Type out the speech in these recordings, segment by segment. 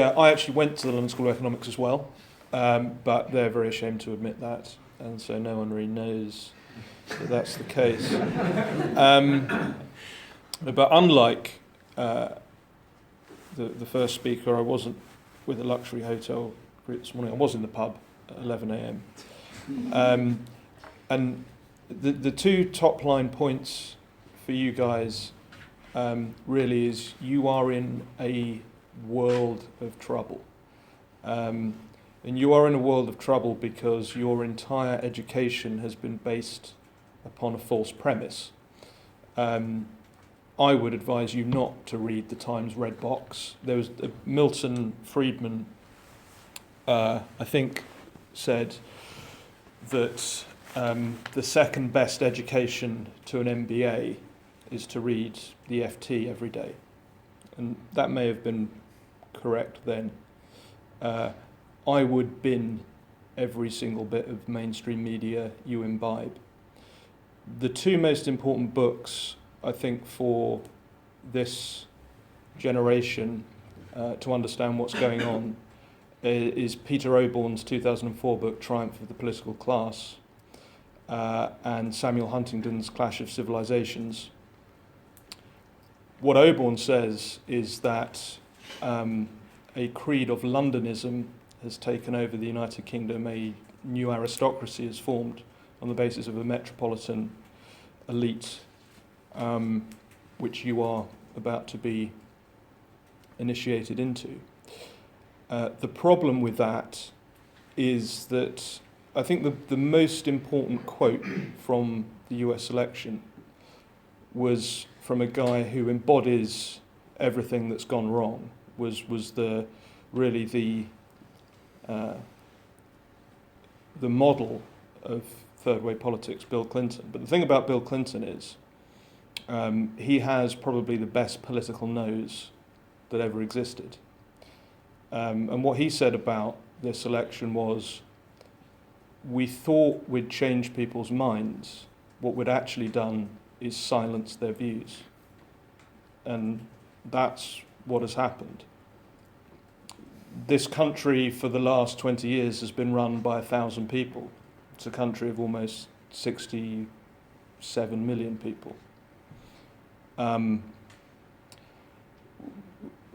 Yeah, I actually went to the London School of Economics as well, but they're very ashamed to admit that, and so no one really knows that that's the case. But unlike the first speaker, I wasn't with a luxury hotel group this morning. I was in the pub at 11 a.m. And the two top line points for you guys really is you are in a world of trouble. And you are in a world of trouble because your entire education has been based upon a false premise. I would advise you not to read the Times Red Box. There was Milton Friedman, I think, said that the second best education to an MBA is to read the FT every day. And that may have been correct then. I would bin every single bit of mainstream media you imbibe. The two most important books, I think, for this generation to understand what's going on is Peter Oborn's 2004 book, Triumph of the Political Class, and Samuel Huntington's Clash of Civilizations. What Oborn says is that a creed of Londonism has taken over the United Kingdom, a new aristocracy is formed on the basis of a metropolitan elite, which you are about to be initiated into. The problem with that is that I think the most important quote from the US election was from a guy who embodies everything that's gone wrong, was the model of third way politics, Bill Clinton. But the thing about Bill Clinton is he has probably the best political nose that ever existed. And what he said about this election was, we thought we'd change people's minds. What we'd actually done is silence their views. And that's what has happened. This country for the last 20 years has been run by 1,000 people. It's a country of almost 67 million people.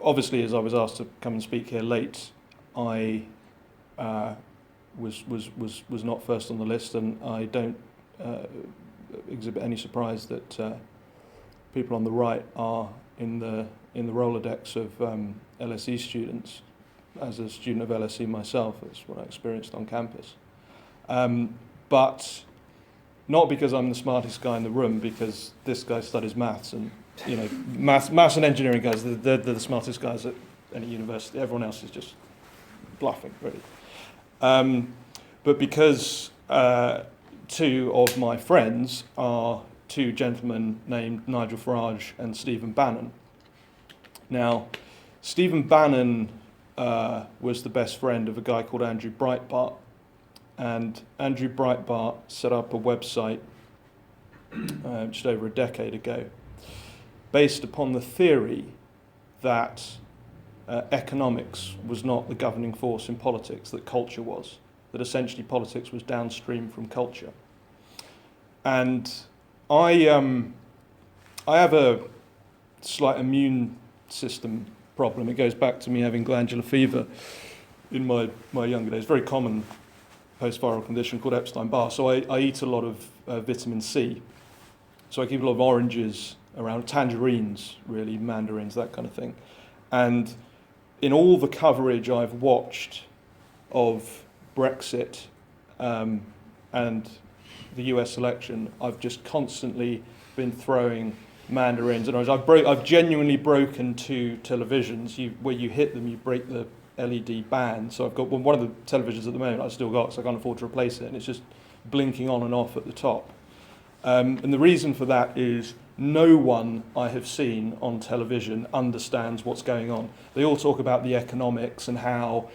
Obviously, as I was asked to come and speak here late, I was not first on the list, and I don't exhibit any surprise that people on the right are in the Rolodex of LSE students. As a student of LSE myself, that's what I experienced on campus. But not because I'm the smartest guy in the room, because this guy studies maths, and maths and engineering guys, they're the smartest guys at any university. Everyone else is just bluffing, really. But because two of my friends are two gentlemen named Nigel Farage and Stephen Bannon. Now, Stephen Bannon was the best friend of a guy called Andrew Breitbart, and Andrew Breitbart set up a website just over a decade ago based upon the theory that economics was not the governing force in politics, that culture was, that essentially politics was downstream from culture. And I have a slight immune system problem. It goes back to me having glandular fever in my younger days, very common post-viral condition called Epstein-Barr. So I eat a lot of vitamin C. So I keep a lot of oranges around, tangerines, really, mandarins, that kind of thing. And in all the coverage I've watched of Brexit and the US election, I've just constantly been throwing mandarins and I've genuinely broken two televisions. Where you hit them, you break the LED band. So I've got one of the televisions at the moment I've still got, so I can't afford to replace it, and it's just blinking on and off at the top. And the reason for that is no one I have seen on television understands what's going on. They all talk about the economics and how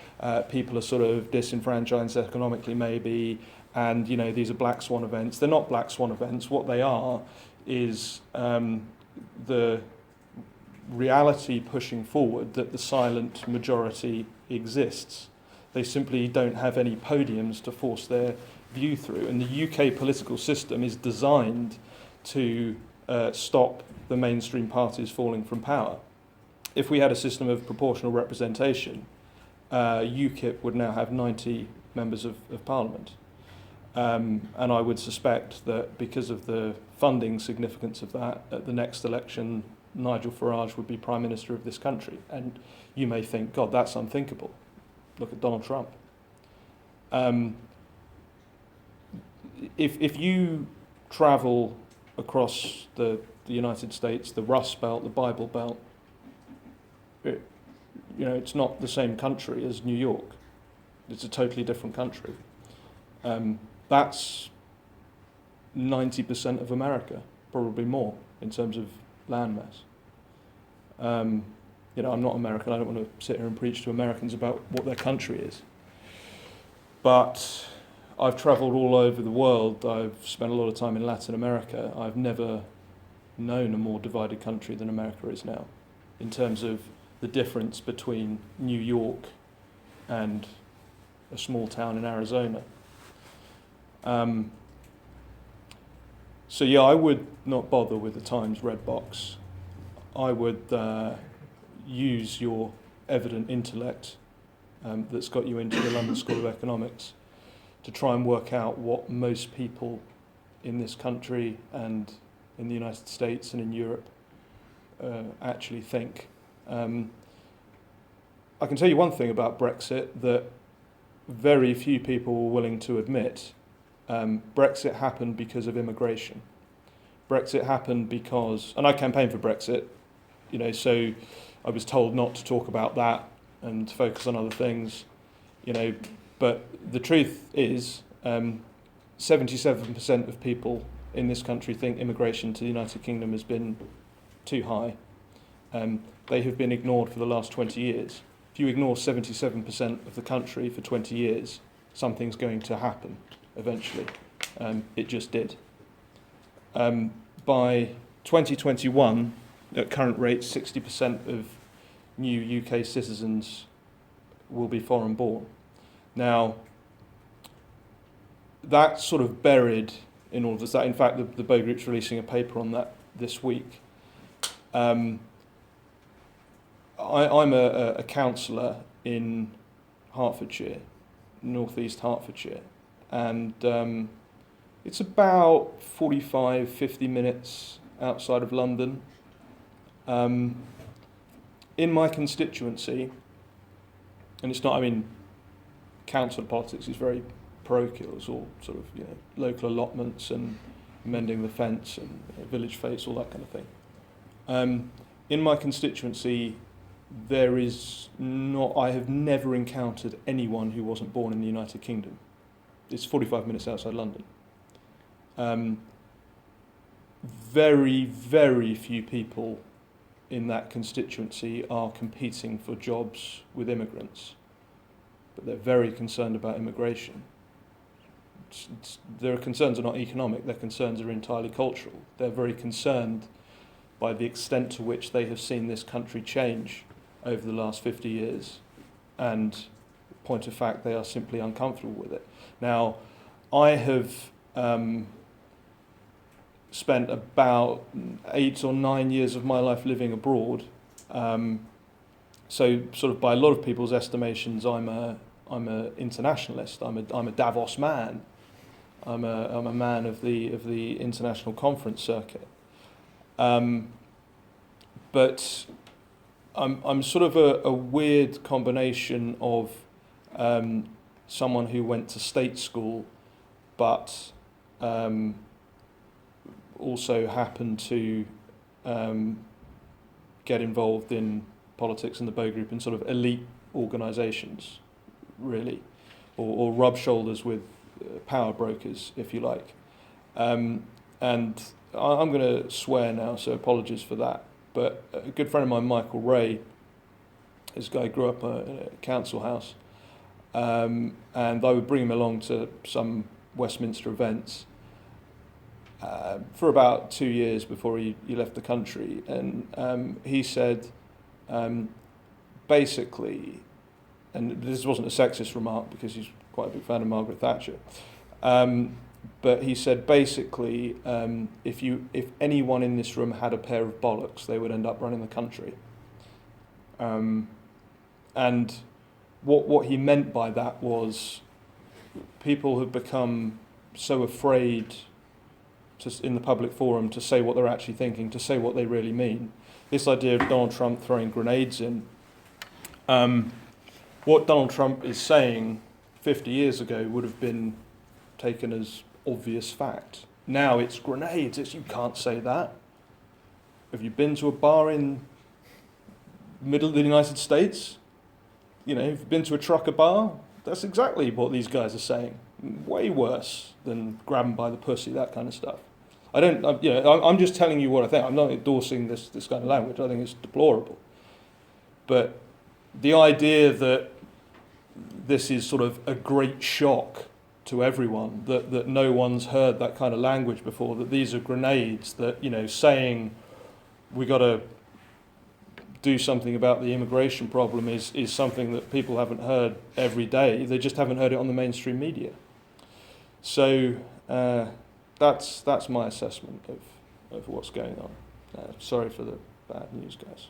people are sort of disenfranchised economically maybe, and these are black swan events. They're not black swan events. What they are is the reality pushing forward that the silent majority exists. They simply don't have any podiums to force their view through. And the UK political system is designed to stop the mainstream parties falling from power. If we had a system of proportional representation, UKIP would now have 90 members of Parliament. And I would suspect that because of the funding significance of that, at the next election, Nigel Farage would be Prime Minister of this country. And you may think, God, that's unthinkable. Look at Donald Trump. If you travel across the United States, the Rust Belt, the Bible Belt, it's not the same country as New York. It's a totally different country. That's 90% of America, probably more, in terms of landmass. I'm not American. I don't want to sit here and preach to Americans about what their country is. But I've travelled all over the world. I've spent a lot of time in Latin America. I've never known a more divided country than America is now, in terms of the difference between New York and a small town in Arizona. So yeah, I would not bother with the Times Red Box. I would use your evident intellect that's got you into the London School of Economics to try and work out what most people in this country and in the United States and in Europe actually think. I can tell you one thing about Brexit that very few people were willing to admit. Brexit happened because of immigration. Brexit happened because, and I campaigned for Brexit, so I was told not to talk about that and to focus on other things, but the truth is 77% of people in this country think immigration to the United Kingdom has been too high. They have been ignored for the last 20 years. If you ignore 77% of the country for 20 years, something's going to happen eventually. It just did. By 2021, at current rates, 60% of new UK citizens will be foreign born. Now, that's sort of buried in all of this. In fact, the Bow Group's releasing a paper on that this week. I'm a councillor in Hertfordshire, northeast Hertfordshire, and it's about 45, 50 minutes outside of London. In my constituency, and it's not, council politics is very parochial. It's all sort of, local allotments and mending the fence and village face, all that kind of thing. In my constituency, I have never encountered anyone who wasn't born in the United Kingdom. It's 45 minutes outside London. Very, very few people in that constituency are competing for jobs with immigrants, but they're very concerned about immigration. Their concerns are not economic, their concerns are entirely cultural. They're very concerned by the extent to which they have seen this country change over the last 50 years, and point of fact, they are simply uncomfortable with it. Now, I have spent about 8 or 9 years of my life living abroad. So, sort of by a lot of people's estimations, I'm an internationalist. I'm a Davos man. I'm a man of the international conference circuit. But I'm sort of a weird combination of someone who went to state school, but also happened to get involved in politics in the Bow Group and sort of elite organisations, really, or rub shoulders with power brokers, if you like. And I'm going to swear now, so apologies for that. But a good friend of mine, Michael Ray, this guy grew up in a council house, and I would bring him along to some Westminster events. for about 2 years before he left the country, and he said basically, and this wasn't a sexist remark because he's quite a big fan of Margaret Thatcher, but he said basically if anyone in this room had a pair of bollocks, they would end up running the country. And what he meant by that was people have become so afraid in the public forum to say what they're actually thinking, to say what they really mean. This idea of Donald Trump throwing grenades in, what Donald Trump is saying 50 years ago would have been taken as obvious fact. Now it's grenades, you can't say that. Have you been to a bar in the middle of the United States? Have you been to a trucker bar? That's exactly what these guys are saying. Way worse than grab 'em by the pussy, that kind of stuff. I'm just telling you what I think. I'm not endorsing this kind of language. I think it's deplorable. But the idea that this is sort of a great shock to everyone, that no one's heard that kind of language before, that these are grenades, that, saying we got to do something about the immigration problem is something that people haven't heard every day. They just haven't heard it on the mainstream media. So that's my assessment of what's going on. Sorry for the bad news, guys.